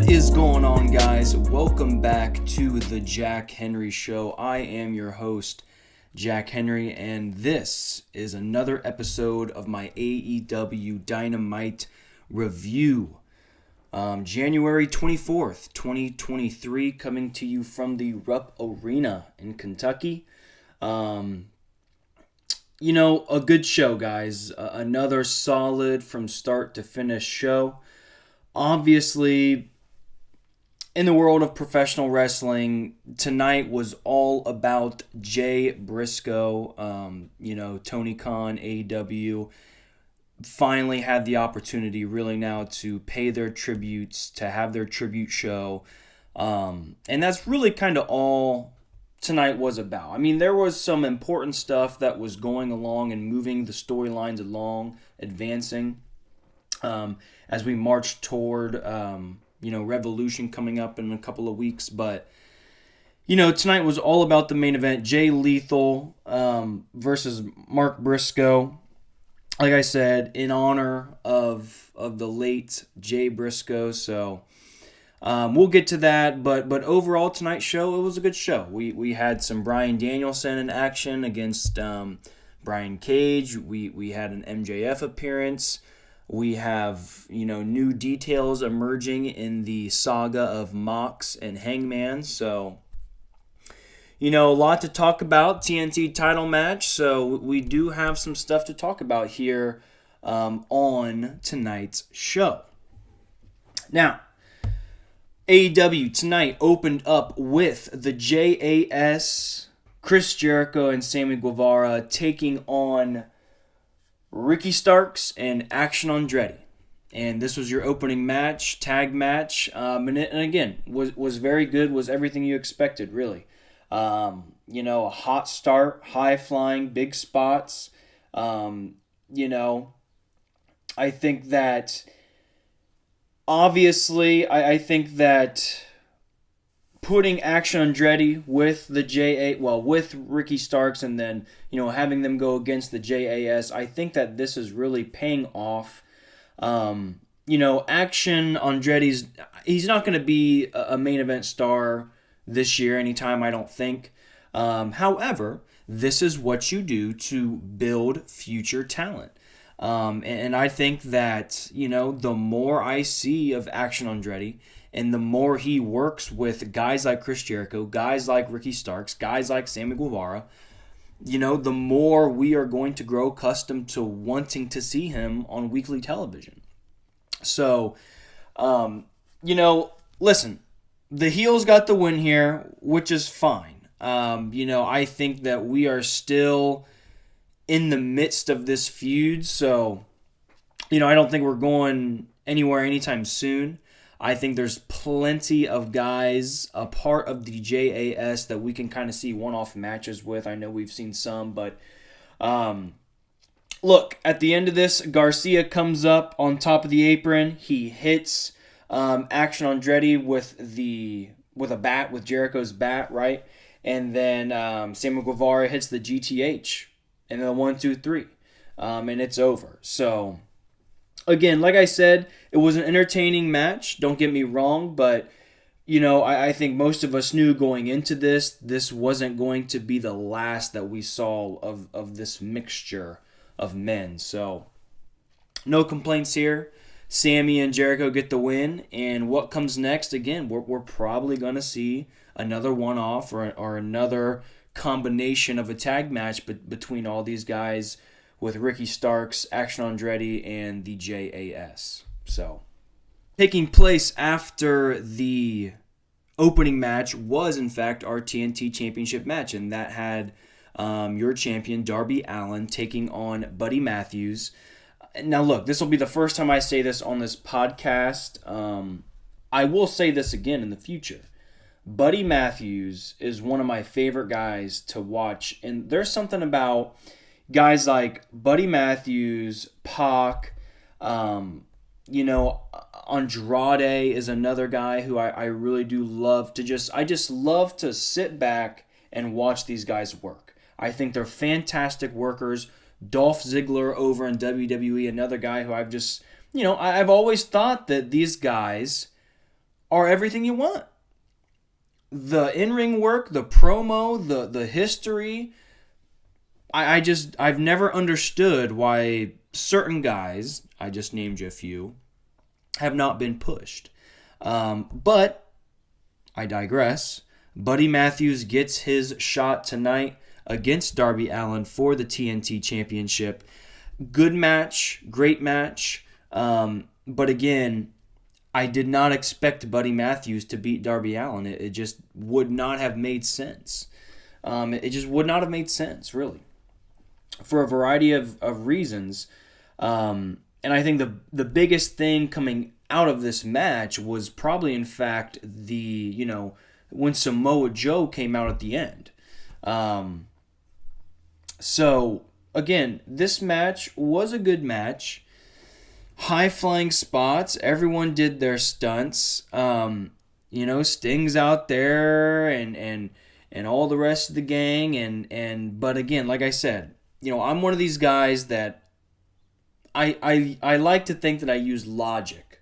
is going on, guys? Welcome back to the Jack Henry Show. I am your host, Jack Henry, and this is another episode of my AEW Dynamite review. January 24th, 2023, coming to you from the Rupp Arena in Kentucky. A good show, guys. Another solid from start to finish show. Obviously, in the world of professional wrestling, tonight was all about Jay Briscoe. Tony Khan, AEW, finally had the opportunity really now to pay their tributes, to have their tribute show. And that's really kind of all tonight was about. I mean, there was some important stuff that was going along and moving the storylines along, advancing as we marched toward Revolution coming up in a couple of weeks. But tonight was all about the main event, Jay Lethal versus Mark Briscoe. Like I said, in honor of the late Jay Briscoe. So we'll get to that, but overall tonight's show, it was a good show. We had some Bryan Danielson in action against Brian Cage. We had an MJF appearance. We have new details emerging in the saga of Mox and Hangman. So a lot to talk about. TNT title match. So we do have some stuff to talk about here on tonight's show. Now, AEW tonight opened up with the JAS, Chris Jericho and Sammy Guevara taking on Ricky Starks and Action Andretti. And this was your opening match, tag match. And again, was very good, was everything you expected, really. A hot start, high flying, big spots. I think that obviously, I think that putting Action Andretti with the with Ricky Starks and then, having them go against the JAS, I think that this is really paying off. Action Andretti's, he's not going to be a main event star this year anytime, I don't think. However, this is what you do to build future talent. And I think that, the more I see of Action Andretti and the more he works with guys like Chris Jericho, guys like Ricky Starks, guys like Sammy Guevara, the more we are going to grow accustomed to wanting to see him on weekly television. So, listen, the heels got the win here, which is fine. I think that we are still in the midst of this feud, so I don't think we're going anywhere anytime soon. I think there's plenty of guys a part of the JAS that we can kind of see one-off matches with. I know we've seen some, but look, at the end of this, Garcia comes up on top of the apron. He hits Action Andretti with a bat, with Jericho's bat, right? And then Samuel Guevara hits the GTH. And then 1, 2, 3. And it's over. So, again, like I said, it was an entertaining match. Don't get me wrong. But, I think most of us knew going into this wasn't going to be the last that we saw of this mixture of men. So, no complaints here. Sammy and Jericho get the win. And what comes next, again, we're probably going to see another one-off or another combination of a tag match between all these guys with Ricky Starks, Action Andretti, and the JAS. So, taking place after the opening match was, in fact, our TNT Championship match, and that had your champion, Darby Allin, taking on Buddy Matthews. Now, look, this will be the first time I say this on this podcast. I will say this again in the future. Buddy Matthews is one of my favorite guys to watch, and there's something about guys like Buddy Matthews, Pac, Andrade is another guy who I really do love to I just love to sit back and watch these guys work. I think they're fantastic workers. Dolph Ziggler over in WWE, another guy who I've always thought that these guys are everything you want. The in-ring work, the promo, the history. I've never understood why certain guys, I just named you a few, have not been pushed. But I digress. Buddy Matthews gets his shot tonight against Darby Allin for the TNT Championship. Good match, great match. But again, I did not expect Buddy Matthews to beat Darby Allin. It just would not have made sense. It just would not have made sense, really, for a variety of reasons. And I think the biggest thing coming out of this match was probably, in fact, when Samoa Joe came out at the end. So, again, this match was a good match. High-flying spots. Everyone did their stunts. Sting's out there and all the rest of the gang. But again, like I said, I'm one of these guys that I like to think that I use logic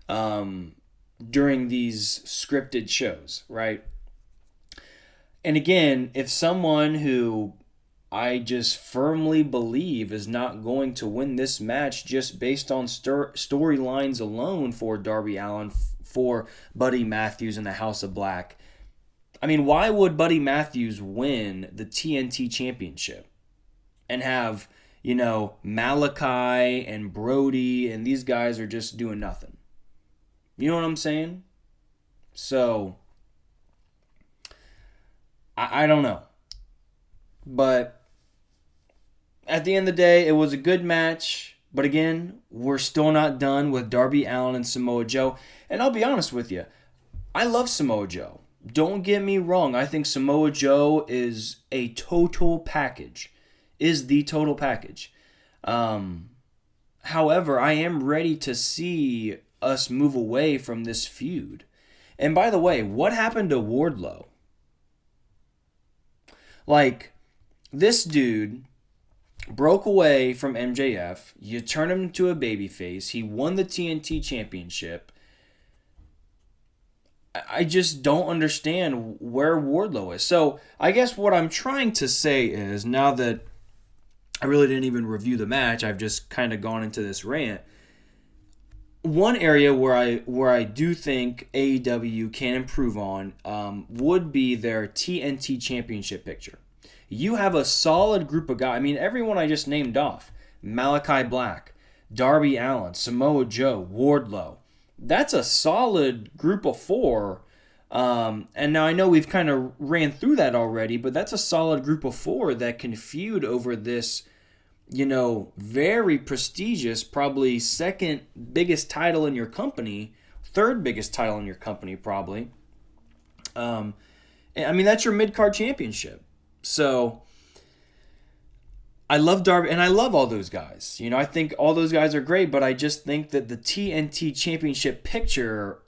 during these scripted shows, right? And again, if someone who I just firmly believe is not going to win this match just based on storylines alone for Darby Allin, for Buddy Matthews and the House of Black. I mean, why would Buddy Matthews win the TNT Championship and have, Malachi and Brody and these guys are just doing nothing? You know what I'm saying? So, I don't know. But at the end of the day, it was a good match. But again, we're still not done with Darby Allin and Samoa Joe. And I'll be honest with you, I love Samoa Joe. Don't get me wrong. I think Samoa Joe is a total package. Is the total package. However, I am ready to see us move away from this feud. And by the way, what happened to Wardlow? Like, this dude broke away from MJF. You turn him into a babyface. He won the TNT Championship. I just don't understand where Wardlow is. So I guess what I'm trying to say is, now that I really didn't even review the match, I've just kind of gone into this rant. One area where I do think AEW can improve on would be their TNT Championship picture. You have a solid group of guys. I mean, everyone I just named off. Malachi Black, Darby Allin, Samoa Joe, Wardlow. That's a solid group of four. And now I know we've kind of ran through that already, but that's a solid group of four that can feud over this, very prestigious, probably second biggest title in your company, third biggest title in your company, probably. I mean, that's your mid-card championship. So, I love Darby, and I love all those guys. I think all those guys are great, but I just think that the TNT Championship picture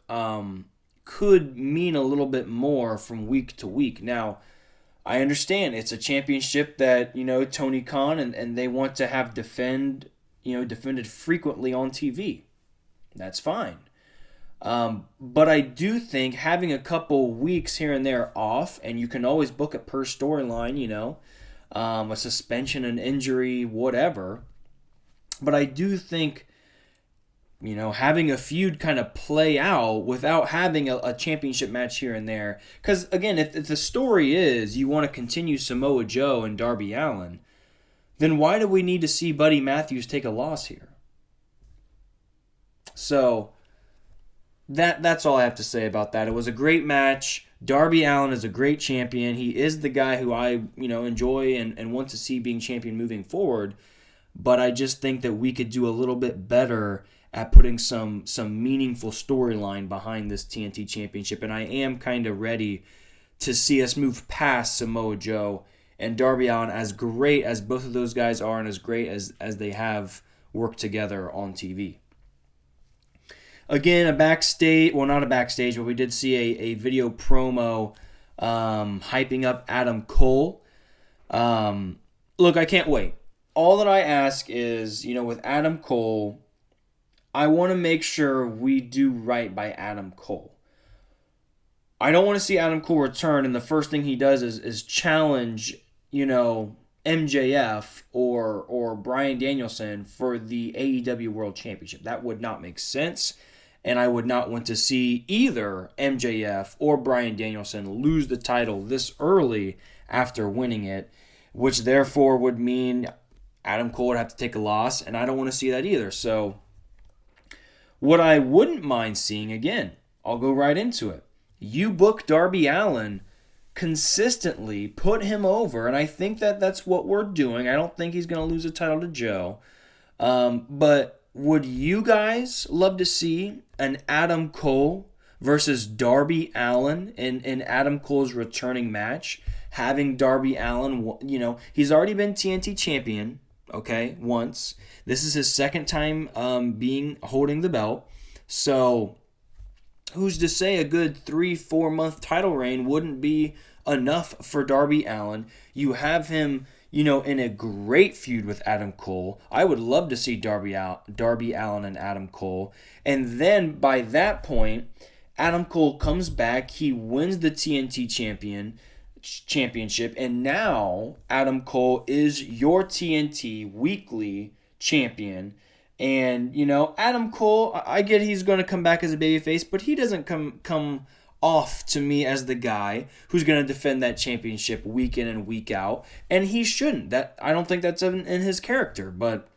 could mean a little bit more from week to week. Now, I understand it's a championship that, Tony Khan and they want to have defended frequently on TV. That's fine. But I do think having a couple weeks here and there off, and you can always book it per storyline, a suspension, an injury, whatever. But I do think, having a feud kind of play out without having a championship match here and there. Because, again, if the story is you want to continue Samoa Joe and Darby Allin, then why do we need to see Buddy Matthews take a loss here? So that's all I have to say about that. It was a great match. Darby Allin is a great champion. He is the guy who I enjoy and want to see being champion moving forward. But I just think that we could do a little bit better at putting some meaningful storyline behind this TNT Championship. And I am kind of ready to see us move past Samoa Joe and Darby Allin, as great as both of those guys are and as great as they have worked together on TV. Again, not a backstage, but we did see a video promo hyping up Adam Cole. Look, I can't wait. All that I ask is, with Adam Cole, I want to make sure we do right by Adam Cole. I don't want to see Adam Cole return, and the first thing he does is challenge, MJF or Bryan Danielson for the AEW World Championship. That would not make sense, and I would not want to see either MJF or Bryan Danielson lose the title this early after winning it, which therefore would mean Adam Cole would have to take a loss, and I don't want to see that either. So what I wouldn't mind seeing, again, I'll go right into it. You book Darby Allin consistently, put him over, and I think that's what we're doing. I don't think he's going to lose the title to Joe. But would you guys love to see an Adam Cole versus Darby Allin in Adam Cole's returning match? Having Darby Allin, he's already been TNT champion, okay, once. This is his second time holding the belt. So who's to say a good 3-4 month title reign wouldn't be enough for Darby Allin? You have him, in a great feud with Adam Cole. I would love to see Darby Allin and Adam Cole. And then by that point, Adam Cole comes back. He wins the TNT championship. And now Adam Cole is your TNT weekly champion. And, Adam Cole, I get he's going to come back as a babyface, but he doesn't come off to me as the guy who's going to defend that championship week in and week out. And he shouldn't. I don't think that's in his character, but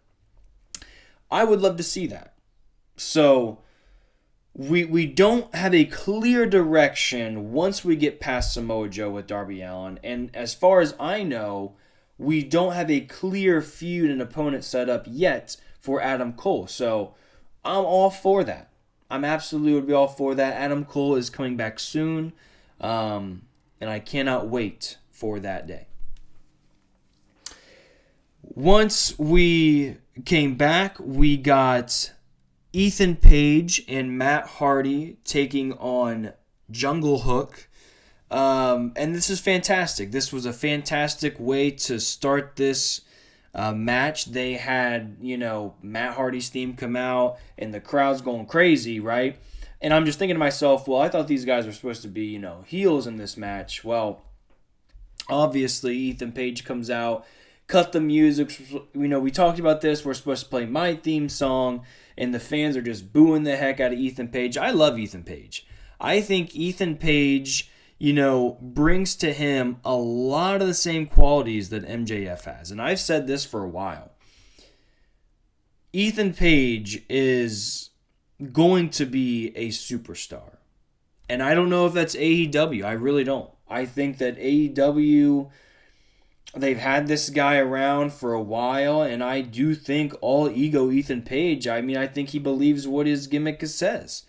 I would love to see that. So we don't have a clear direction once we get past Samoa Joe with Darby Allin. And as far as I know, we don't have a clear feud and opponent set up yet for Adam Cole. So I'm all for that. I'm absolutely would be all for that. Adam Cole is coming back soon. And I cannot wait for that day. Once we came back, we got Ethan Page and Matt Hardy taking on Jungle Hook. And this is fantastic. This was a fantastic way to start this match. They had, Matt Hardy's theme come out, and the crowd's going crazy, right? And I'm just thinking to myself, well, I thought these guys were supposed to be, heels in this match. Well, obviously, Ethan Page comes out, cut the music. We talked about this. We're supposed to play my theme song, and the fans are just booing the heck out of Ethan Page. I love Ethan Page. I think Ethan Page, brings to him a lot of the same qualities that MJF has. And I've said this for a while. Ethan Page is going to be a superstar. And I don't know if that's AEW. I really don't. I think that AEW, they've had this guy around for a while, and I do think all ego Ethan Page, I think he believes what his gimmick says.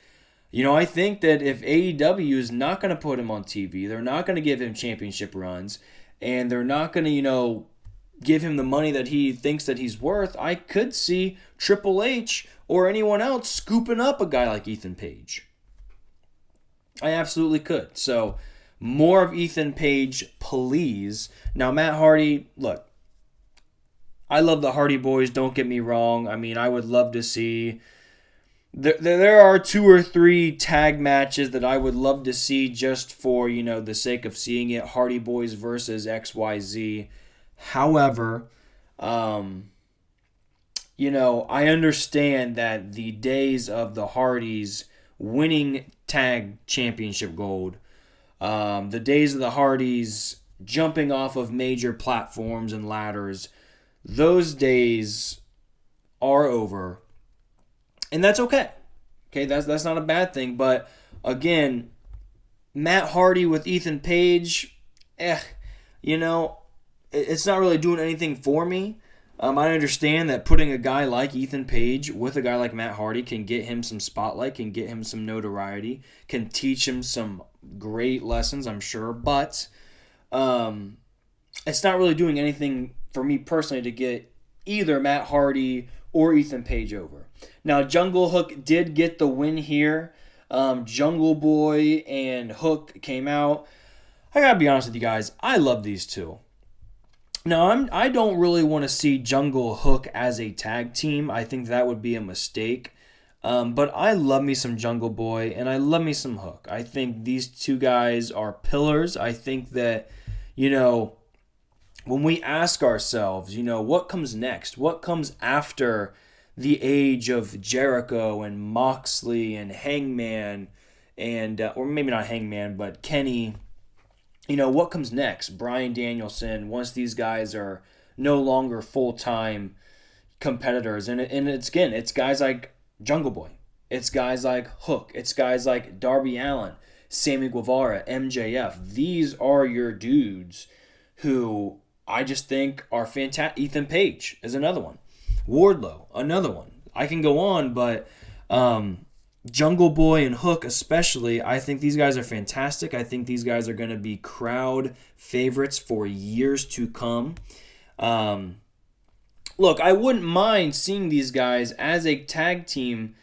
I think that if AEW is not going to put him on TV, they're not going to give him championship runs, and they're not going to, give him the money that he thinks that he's worth, I could see Triple H or anyone else scooping up a guy like Ethan Page. I absolutely could. So, more of Ethan Page, please. Now, Matt Hardy, look, I love the Hardy Boys, don't get me wrong. I would love to see... There are 2 or 3 tag matches that I would love to see just for, the sake of seeing it. Hardy Boys versus XYZ. However, I understand that the days of the Hardys winning tag championship gold, the days of the Hardys jumping off of major platforms and ladders, those days are over. And that's okay. Okay, that's not a bad thing. But again, Matt Hardy with Ethan Page, it's not really doing anything for me. I understand that putting a guy like Ethan Page with a guy like Matt Hardy can get him some spotlight, can get him some notoriety, can teach him some great lessons, I'm sure. But it's not really doing anything for me personally to get either Matt Hardy or Ethan Page over. Now, Jungle Hook did get the win here. Jungle Boy and Hook came out. I gotta be honest with you guys, I love these two. Now, I don't really want to see Jungle Hook as a tag team. I think that would be a mistake. But I love me some Jungle Boy and I love me some Hook. I think these two guys are pillars. I think that, when we ask ourselves, what comes next? What comes after the age of Jericho and Moxley and Hangman and, or maybe not Hangman, but Kenny? What comes next? Bryan Danielson, once these guys are no longer full-time competitors. And it's guys like Jungle Boy. It's guys like Hook. It's guys like Darby Allin, Sammy Guevara, MJF. These are your dudes who I just think are fantastic. Ethan Page is another one. Wardlow, another one. I can go on, but Jungle Boy and Hook especially, I think these guys are fantastic. I think these guys are going to be crowd favorites for years to come. Look, I wouldn't mind seeing these guys as a tag team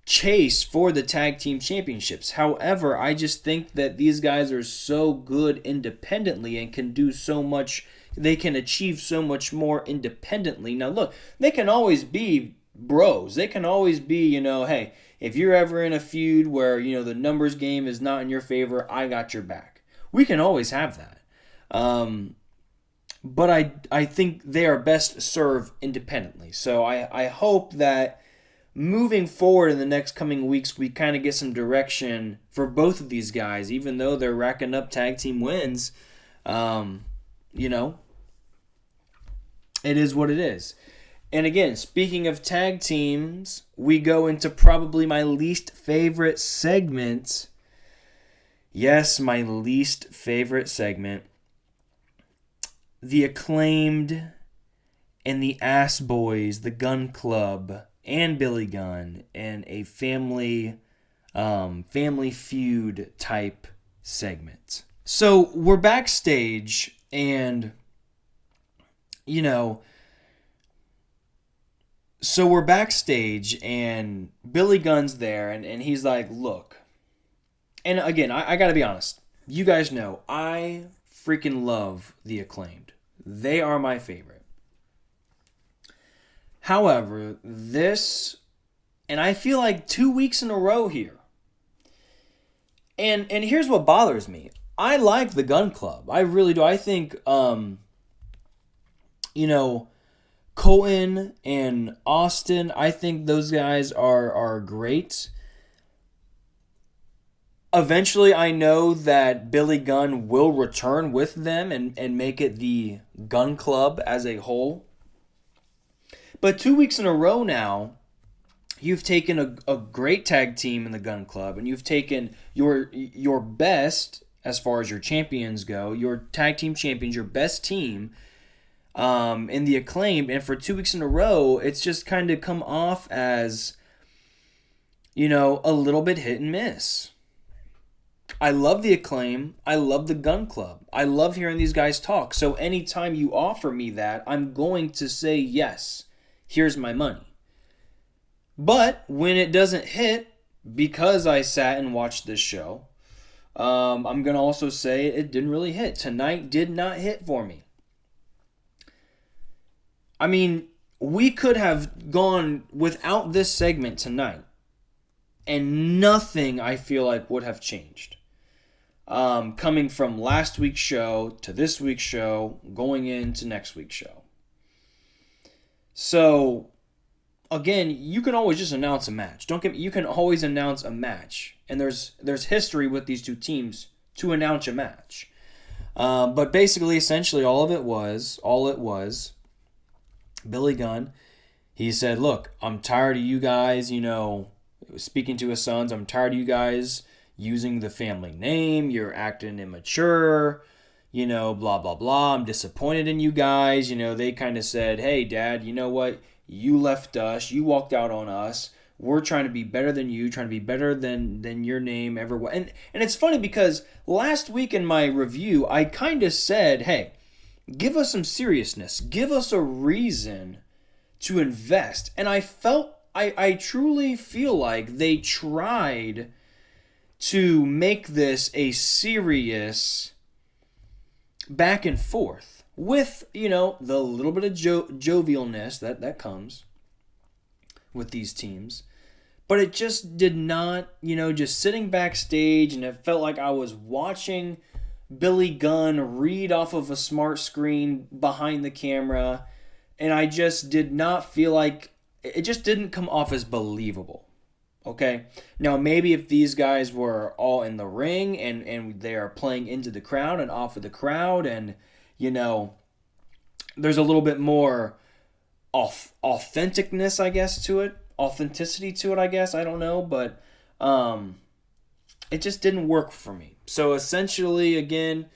chase for the tag team championships. However, I just think that these guys are so good independently and can do so much. They can achieve so much more independently. Now, look, they can always be bros. They can always be, hey, if you're ever in a feud where, the numbers game is not in your favor, I got your back. We can always have that. But I think they are best served independently. So I hope that moving forward in the next coming weeks, we kind of get some direction for both of these guys, even though they're racking up tag team wins. It is what it is. And again, speaking of tag teams, we go into probably my least favorite segment. Yes, my least favorite segment. The Acclaimed and the Ass Boys, the Gun Club, and Billy Gunn, and a family feud type segment. So we're backstage, and Billy Gunn's there, and he's like, look. And again, I gotta be honest. You guys know, I freaking love the Acclaimed. They are my favorite. However, and I feel like 2 weeks in a row here. And here's what bothers me. I like the Gun Club. I really do. I think, Colton and Austin, I think those guys are great. Eventually, I know that Billy Gunn will return with them and make it the Gun Club as a whole. But 2 weeks in a row now, you've taken a great tag team in the Gun Club, and you've taken your best, as far as your champions go, your tag team champions, your best team in the Acclaimed, and for 2 weeks in a row, it's just kind of come off as, a little bit hit and miss. I love the Acclaim. I love the Gun Club. I love hearing these guys talk. So anytime you offer me that, I'm going to say yes. Here's my money. But when it doesn't hit, because I sat and watched this show, I'm going to also say it didn't really hit. Tonight did not hit for me. I mean, we could have gone without this segment tonight, and nothing, I feel like, would have changed. Coming from last week's show to this week's show, going into next week's show. So, again, you can always just announce a match. You can always announce a match, and there's history with these two teams to announce a match. But basically, essentially, all it was, Billy Gunn, he said, "Look, I'm tired of you guys, speaking to his sons. I'm tired of you guys using the family name. You're acting immature, blah, blah, blah. I'm disappointed in you guys." They kind of said, "Hey, Dad, you know what? You left us. You walked out on us. We're trying to be better than you, trying to be better than your name ever was." And it's funny because last week in my review, I kind of said, hey, give us some seriousness. Give us a reason to invest. And I truly feel like they tried to make this a serious back and forth with, the little bit of jovialness that comes with these teams. but it just did not, just sitting backstage, and it felt like I was watching Billy Gunn read off of a smart screen behind the camera, and I just did not feel like it just didn't come off as believable. Okay, now maybe if these guys were all in the ring and they are playing into the crowd and off of the crowd, and there's a little bit more authenticness, I guess, to it, authenticity to it, I guess, I don't know, but it just didn't work for me. So essentially, again,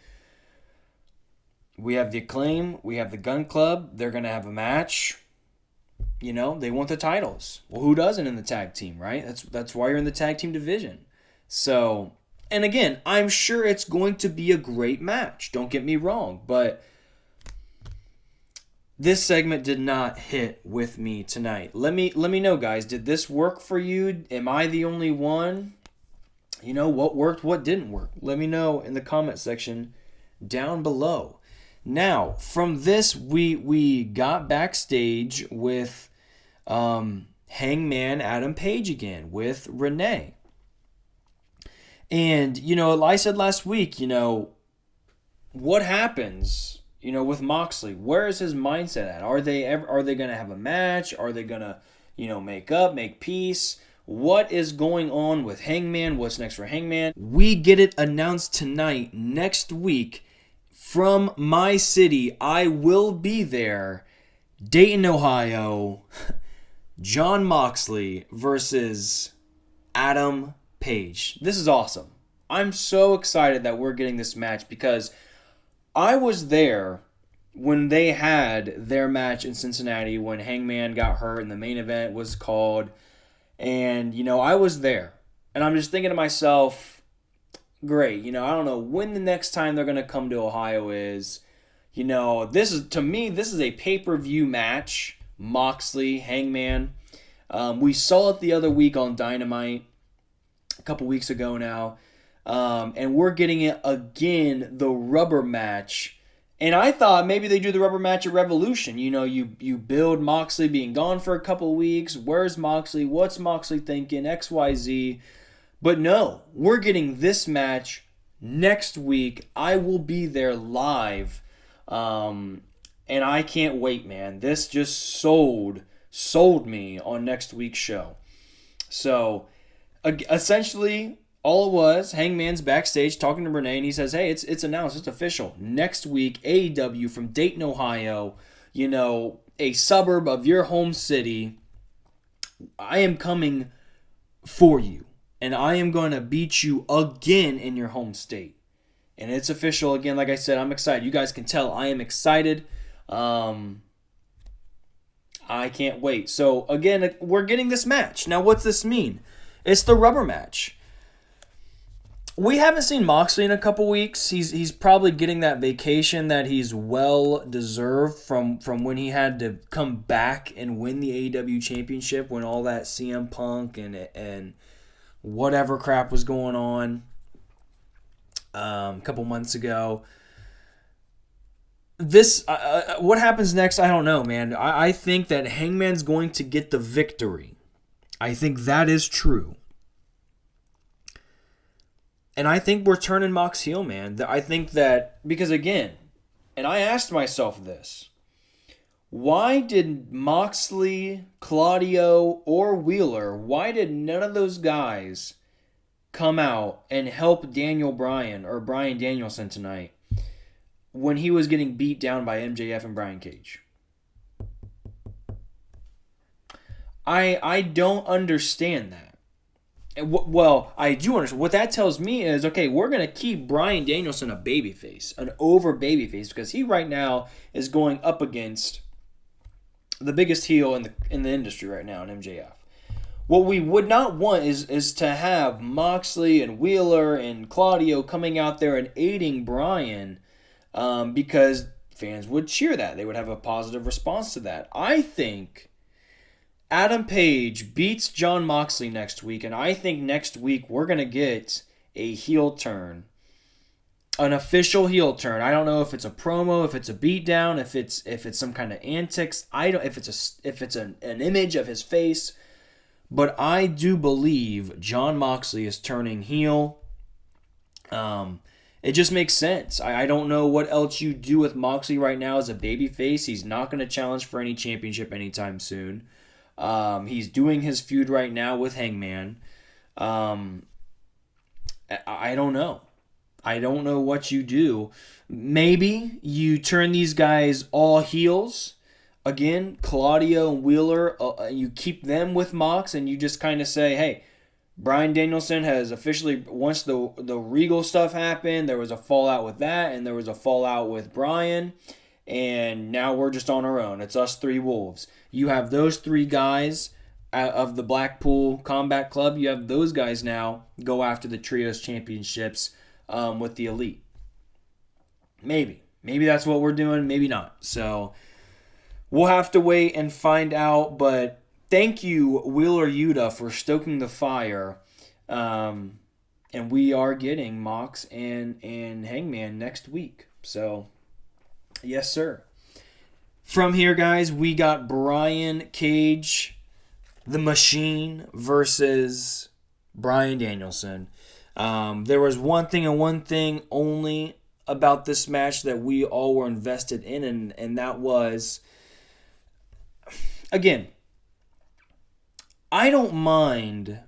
we have the Acclaim, we have the Gun Club, they're going to have a match. They want the titles. Well, who doesn't in the tag team, right? That's why you're in the tag team division. So, and again, I'm sure it's going to be a great match. Don't get me wrong, but this segment did not hit with me tonight. Let me know, guys. Did this work for you? Am I the only one? What worked, what didn't work? Let me know in the comment section down below. Now, from this, we got backstage with Hangman Adam Page again with Renee. And, I said last week, what happens, with Moxley? Where is his mindset at? Are they going to have a match? Are they going to, make up, make peace? What is going on with Hangman? What's next for Hangman? We get it announced tonight, next week, from my city. I will be there. Dayton, Ohio. Jon Moxley versus Adam Page. This is awesome. I'm so excited that we're getting this match because I was there when they had their match in Cincinnati when Hangman got hurt and the main event was called. And, I was there. And I'm just thinking to myself, great, I don't know when the next time they're going to come to Ohio is. This is a pay-per-view match. Moxley, Hangman. We saw it the other week on Dynamite, a couple weeks ago now. And we're getting it again, the rubber match. And I thought maybe they do the rubber match at Revolution. You build Moxley being gone for a couple weeks. Where's Moxley? What's Moxley thinking? XYZ. But no, we're getting this match next week. I will be there live. And I can't wait, man. This just sold me on next week's show. So, essentially, all it was, Hangman's backstage talking to Renee, and he says, hey, it's announced, it's official. Next week, AEW from Dayton, Ohio, a suburb of your home city. I am coming for you, and I am going to beat you again in your home state. And it's official again. Like I said, I'm excited. You guys can tell I am excited. I can't wait. So, again, we're getting this match. Now, what's this mean? It's the rubber match. We haven't seen Moxley in a couple weeks. He's probably getting that vacation that he's well deserved from when he had to come back and win the AEW championship when all that CM Punk and whatever crap was going on a couple months ago. This what happens next, I don't know, man. I think that Hangman's going to get the victory. I think that is true. And I think we're turning Mox heel, man. I think that, because again, and I asked myself this, why did Moxley, Claudio, or Wheeler, why did none of those guys come out and help Bryan Danielson tonight when he was getting beat down by MJF and Brian Cage? I don't understand that. Well, I do understand. What that tells me is, okay, we're going to keep Bryan Danielson a babyface, an over babyface, because he right now is going up against the biggest heel in the industry right now in MJF. What we would not want is to have Moxley and Wheeler and Claudio coming out there and aiding Bryan because fans would cheer that. They would have a positive response to that. I think Adam Page beats Jon Moxley next week, and I think next week we're going to get a heel turn. An official heel turn. I don't know if it's a promo, if it's a beatdown, if it's some kind of antics. If it's an image of his face. But I do believe Jon Moxley is turning heel. It just makes sense. I don't know what else you do with Moxley right now as a babyface. He's not going to challenge for any championship anytime soon. He's doing his feud right now with Hangman. I don't know. I don't know what you do. Maybe you turn these guys all heels. Again, Claudio and Wheeler, you keep them with Mox, and you just kind of say, hey, Bryan Danielson has officially, once the Regal stuff happened, there was a fallout with that, and there was a fallout with Bryan, and now we're just on our own. It's us three wolves. You have those three guys of the Blackpool Combat Club. You have those guys now go after the Trios Championships with the Elite. Maybe that's what we're doing. Maybe not. So we'll have to wait and find out. But thank you, Wheeler Yuta, for stoking the fire. And we are getting Mox and Hangman next week. So yes, sir. From here, guys, we got Brian Cage, the Machine, versus Bryan Danielson. There was one thing and one thing only about this match that we all were invested in, and that was, again, I don't mind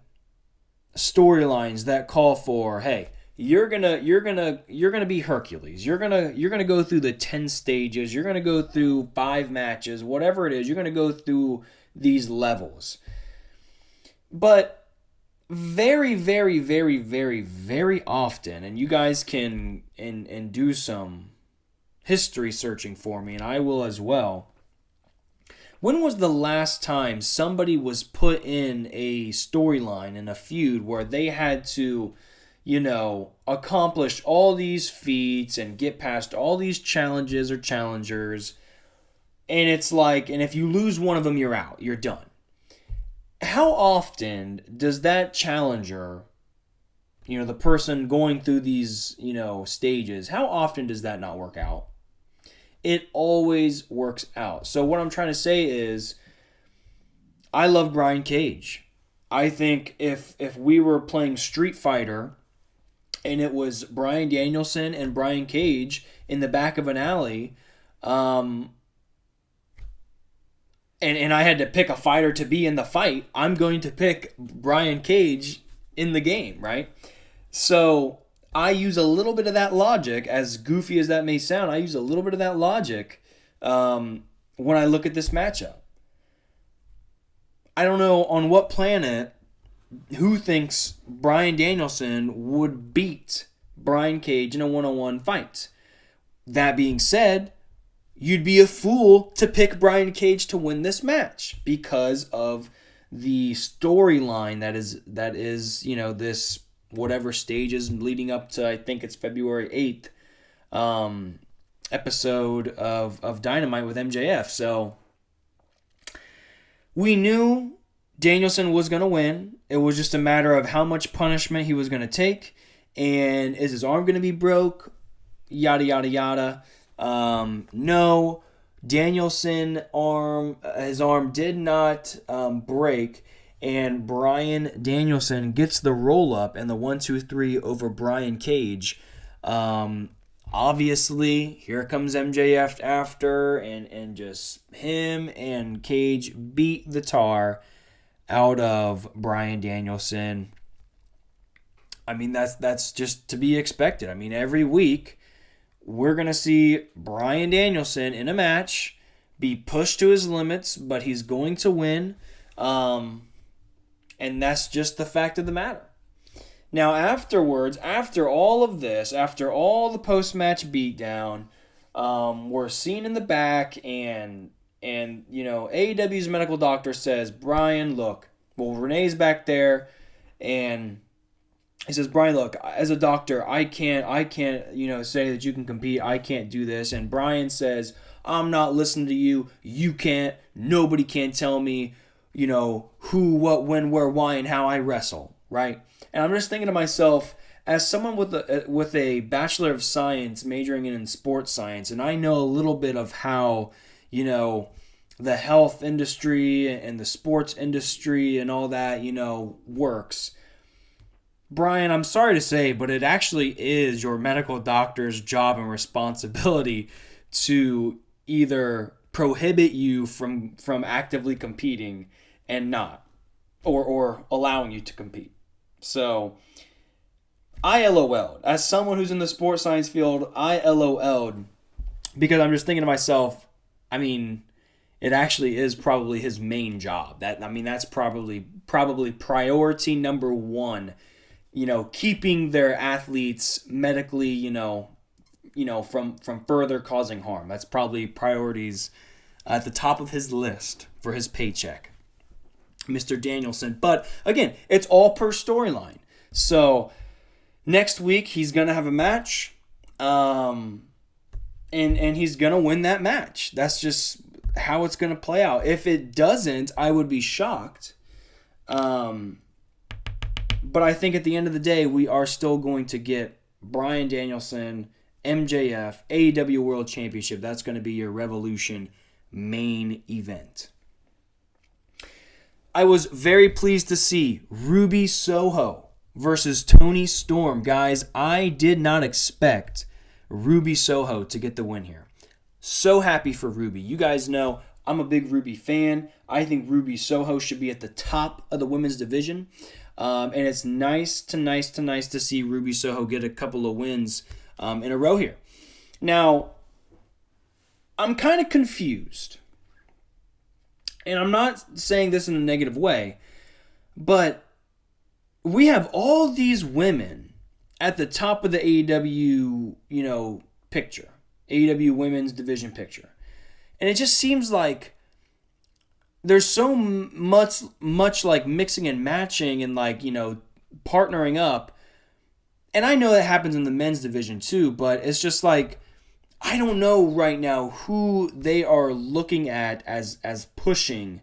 storylines that call for, hey, you're gonna be Hercules. You're gonna go through the 10 stages. You're gonna go through 5 matches, whatever it is. You're gonna go through these levels. But very, very, very, very, very often, and you guys can and do some history searching for me, and I will as well. When was the last time somebody was put in a storyline in a feud where they had to, accomplish all these feats and get past all these challenges or challengers, and it's like, and if you lose one of them, you're out, you're done. How often does that challenger, the person going through these, stages, how often does that not work out? It always works out. So what I'm trying to say is, I love Brian Cage. I think if we were playing Street Fighter and it was Bryan Danielson and Brian Cage in the back of an alley, and I had to pick a fighter to be in the fight, I'm going to pick Brian Cage in the game, right? So I use a little bit of that logic, as goofy as that may sound, I use a little bit of that logic when I look at this matchup. I don't know on what planet who thinks Bryan Danielson would beat Brian Cage in a one-on-one fight. That being said, you'd be a fool to pick Brian Cage to win this match because of the storyline that is this whatever stages leading up to, I think it's February 8th episode of Dynamite with MJF. So we knew Danielson was going to win. It was just a matter of how much punishment he was going to take, and is his arm going to be broke, yada yada yada. No, Danielson his arm did not break, and Bryan Danielson gets the roll up and the 1-2-3 over Brian Cage. Obviously, here comes MJF after, and just him and Cage beat the tar out of Bryan Danielson. I mean, that's just to be expected. I mean, every week we're going to see Bryan Danielson in a match be pushed to his limits, but he's going to win. And that's just the fact of the matter. Now, afterwards, after all of this, after all the post-match beatdown, we're seen in the back, and AEW's medical doctor says, Brian, look, well, Renee's back there, and he says, Brian, look, as a doctor, I can't, say that you can compete. I can't do this. And Brian says, I'm not listening to you. You can't. Nobody can tell me, who, what, when, where, why, and how I wrestle, right? And I'm just thinking to myself, as someone with a Bachelor of Science majoring in sports science, and I know a little bit of how, the health industry and the sports industry and all that, works. Bryan, I'm sorry to say, but it actually is your medical doctor's job and responsibility to either prohibit you from actively competing and not, or allowing you to compete. So I LOL'd. As someone who's in the sports science field, I LOL'd because I'm just thinking to myself, it actually is probably his main job. That's probably priority number one. Keeping their athletes medically, from further causing harm. That's probably priorities at the top of his list for his paycheck, Mr. Danielson. But again, it's all per storyline. So next week he's gonna have a match, and he's gonna win that match. That's just how it's gonna play out. If it doesn't, I would be shocked. But I think at the end of the day, we are still going to get Bryan Danielson, MJF, AEW World Championship. That's going to be your Revolution main event. I was very pleased to see Ruby Soho versus Toni Storm. Guys, I did not expect Ruby Soho to get the win here. So happy for Ruby. You guys know I'm a big Ruby fan. I think Ruby Soho should be at the top of the women's division. And it's nice to see Ruby Soho get a couple of wins in a row here. Now, I'm kind of confused. And I'm not saying this in a negative way, but we have all these women at the top of the AEW, picture. AEW women's division picture. And it just seems like there's so much like mixing and matching and partnering up. And I know that happens in the men's division too, but it's just like, I don't know right now who they are looking at as pushing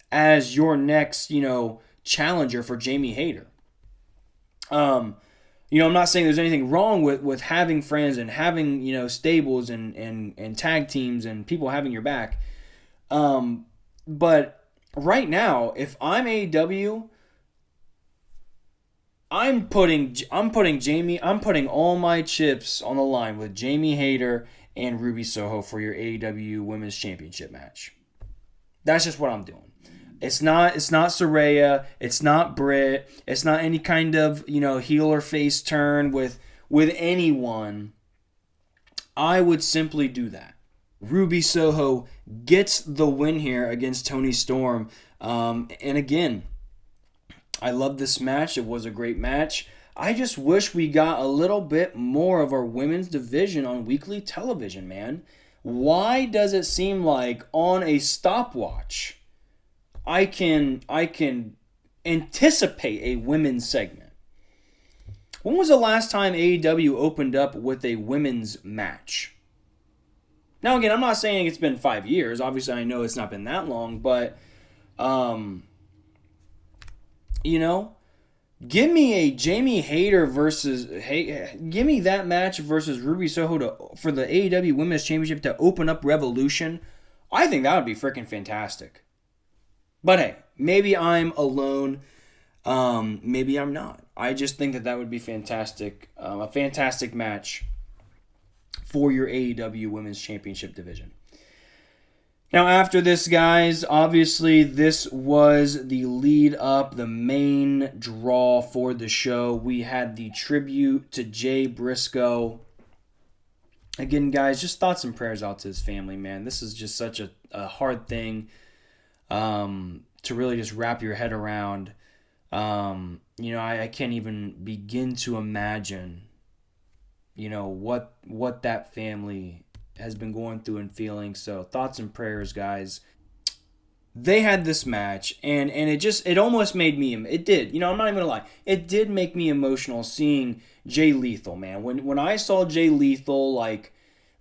as your next, challenger for Jamie Hayter. I'm not saying there's anything wrong with having friends and having, stables and tag teams and people having your back. But right now, if I'm AEW, I'm putting all my chips on the line with Jamie Hayter and Ruby Soho for your AEW Women's Championship match. That's just what I'm doing. It's not Saraya, it's not Britt, it's not any kind of, heel or face turn with anyone. I would simply do that. Ruby Soho gets the win here against Toni Storm. And again, I love this match. It was a great match. I just wish we got a little bit more of our women's division on weekly television, man. Why does it seem like on a stopwatch, I can anticipate a women's segment? When was the last time AEW opened up with a women's match? Now, again, I'm not saying it's been 5 years. Obviously, I know it's not been that long, but, give me a Jamie Hayter give me that match versus Ruby Soho for the AEW Women's Championship to open up Revolution. I think that would be freaking fantastic. But hey, maybe I'm alone. Maybe I'm not. I just think that would be fantastic. A fantastic match for your AEW Women's Championship division. Now, after this, guys, obviously this was the lead up, the main draw for the show. We had the tribute to Jay Briscoe. Again, guys, just thoughts and prayers out to his family, man. This is just such a hard thing to really just wrap your head around. I can't even begin to imagine, what that family has been going through and feeling. So thoughts and prayers, guys. They had this match, and it almost made me, it did, I'm not even gonna lie, it did make me emotional seeing Jay Lethal, man. When I saw Jay Lethal,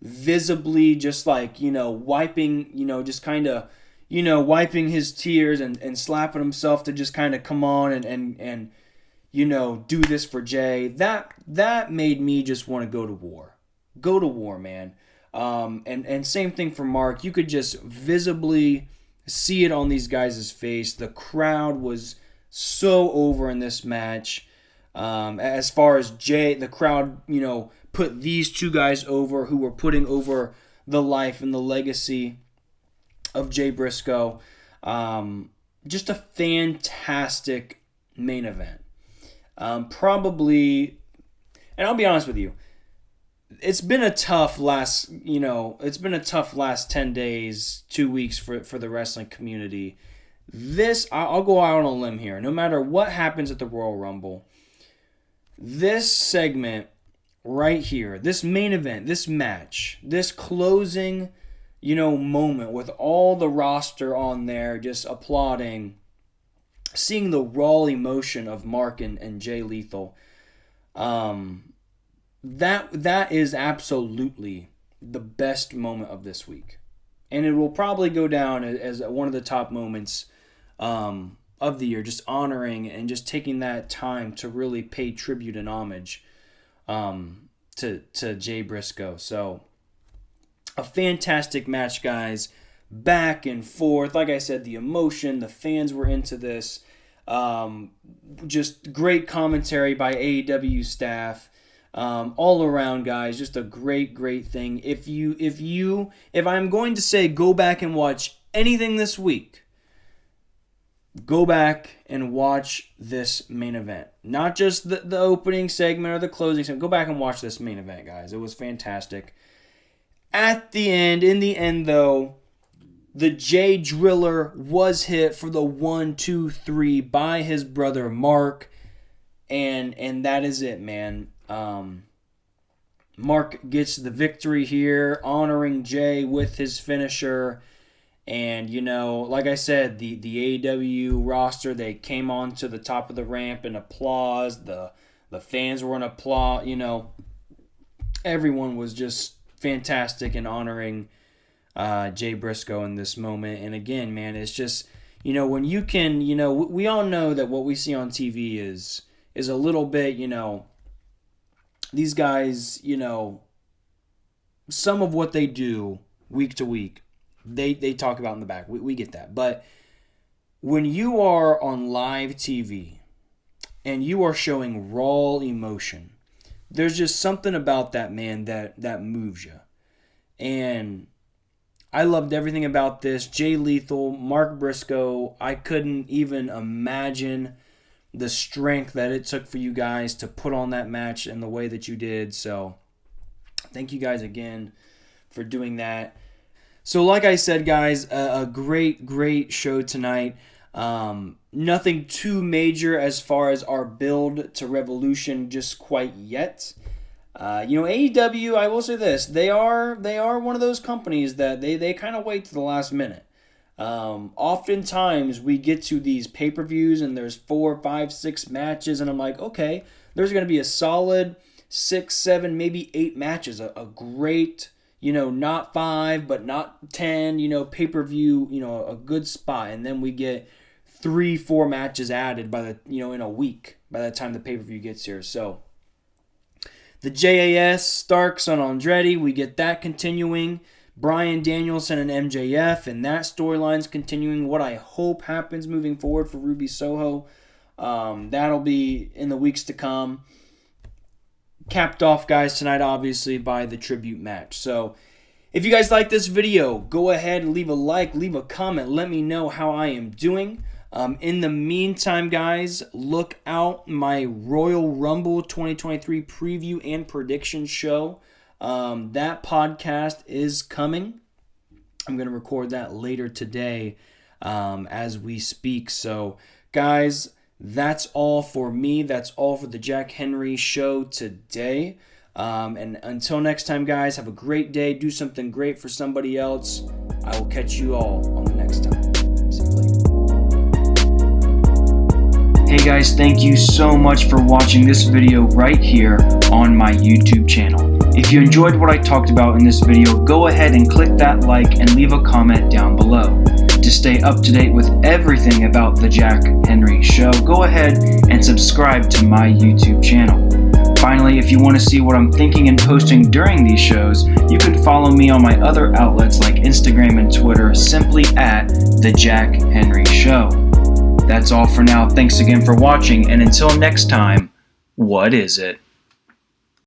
visibly just wiping, just kind of, wiping his tears and slapping himself to just kind of come on and do this for Jay, that made me just want to go to war. Go to war, man. And same thing for Mark. You could just visibly see it on these guys' face. The crowd was so over in this match. As far as Jay, the crowd, put these two guys over who were putting over the life and the legacy of Jay Briscoe. Just a fantastic main event. Probably, and I'll be honest with you, it's been a tough last 10 days, 2 weeks for the wrestling community. I'll go out on a limb here. No matter what happens at the Royal Rumble, this segment right here, this main event, this match, this closing, moment with all the roster on there just applauding, seeing the raw emotion of Mark and Jay Lethal, that is absolutely the best moment of this week. And it will probably go down as one of the top moments of the year, just honoring and just taking that time to really pay tribute and homage to Jay Briscoe. So a fantastic match, guys. Back and forth. Like I said, the emotion, the fans were into this. Just great commentary by AEW staff. All around, guys, just a great thing. If I'm going to say go back and watch anything this week, go back and watch this main event. Not just the opening segment or the closing segment. Go back and watch this main event, guys. It was fantastic. In the end, though, the Jay Driller was hit for the 1-2-3 by his brother Mark, and that is it, man. Mark gets the victory here, honoring Jay with his finisher. And, like I said, the AEW roster, they came on to the top of the ramp in applause. The fans were in applause. Everyone was just fantastic in honoring Jay Briscoe in this moment. And again, man, it's just, when you can, we all know that what we see on TV is a little bit, these guys, some of what they do week to week, they talk about in the back. We get that. But when you are on live TV and you are showing raw emotion, there's just something about that, man, that moves you. And I loved everything about this. Jay Lethal, Mark Briscoe, I couldn't even imagine the strength that it took for you guys to put on that match in the way that you did. So thank you guys again for doing that. So like I said, guys, a great show tonight. Nothing too major as far as our build to Revolution just quite yet. AEW, I will say this, they are one of those companies that they kind of wait to the last minute. Oftentimes we get to these pay-per-views and there's 4, 5, 6 matches, and I'm like, okay, there's going to be a solid 6, 7, maybe 8 matches, a great, not 5, but not 10, pay-per-view, a good spot, and then we get 3, 4 matches added by the, in a week by the time the pay-per-view gets here. So the JAS, Starks and Andretti, we get that continuing. Bryan Danielson and MJF, and that storyline's continuing. What I hope happens moving forward for Ruby Soho, that'll be in the weeks to come. Capped off, guys, tonight, obviously, by the tribute match. So, if you guys like this video, go ahead and leave a like, leave a comment, let me know how I am doing. In the meantime, guys, look out my Royal Rumble 2023 preview and prediction show. That podcast is coming. I'm going to record that later today as we speak. So, guys, that's all for me. That's all for the Jack Henry Show today. And until next time, guys, have a great day. Do something great for somebody else. I will catch you all on the next time. See you later. Hey guys, thank you so much for watching this video right here on my YouTube channel. If you enjoyed what I talked about in this video, go ahead and click that like and leave a comment down below. To stay up to date with everything about the Jack Henry Show, go ahead and subscribe to my YouTube channel. Finally, if you want to see what I'm thinking and posting during these shows, you can follow me on my other outlets like Instagram and Twitter simply at The Jack Henry Show. That's all for now. Thanks again for watching, and until next time, what is it?